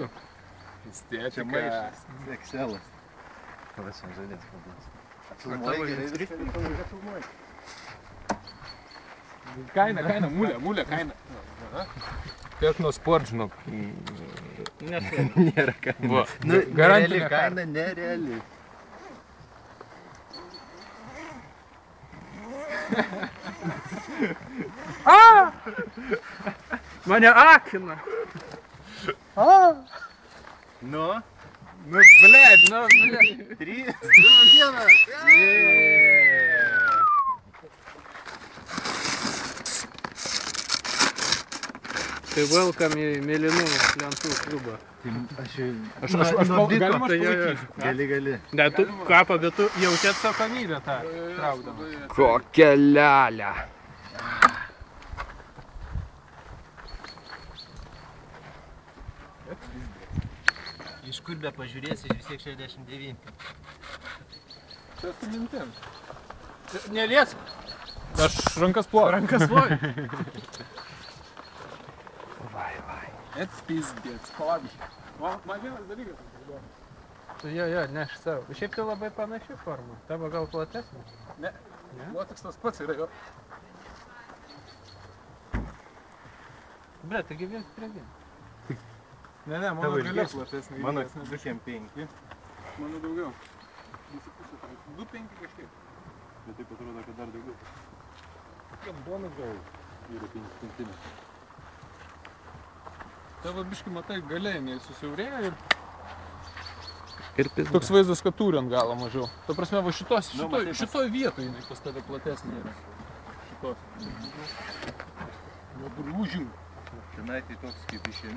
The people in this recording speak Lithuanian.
daugiau. Čia maišas. Excelas. Pavasiam žaidės kalbės. Filmuoji gerai viską, reikia filmuoji. Kaina, mulė, kaina. Technosport, žinok. Nėra kaina. Garantinė Kaina nereali. Mane akina. Nu, Блядь. 3, 2, 1. Tai welcome į Mėlynų lentų klubą. Aš Galima aš palaikysiu. Gali. Ne, tu kapą, bet tu jauti atsakomybę tą traukdama. Kokia lelė. Iš kur be pažiūrėsi, vis tiek 69. Čia su mintim. Neliesk. Aš rankas ploju. Atspizdėts, palauk. Man vienas dalykas. Jo, neš savo. Šiaip tai labai panaši forma. Tavo gal platesnė? Ne. Lotiks tas pats yra jo. Ble, taigi viens prie viens. Ne, mano galia platesnė. Mano 2,5. Mano daugiau. 2,5 kažkaip. Bet taip atrodo, kad dar daugiau. Kokiam duona gal Yra 5 cm. Tavo biški matai galiai, nei susiaurėja ir Ir pizda. toks vaizdas, kad turi ant galo mažiau. Ta prasme, va šitoj vietoj jinai pas tave platesnė yra. Šitos. Nu, kur lūžim. Tenai tai toks kaip išėmė.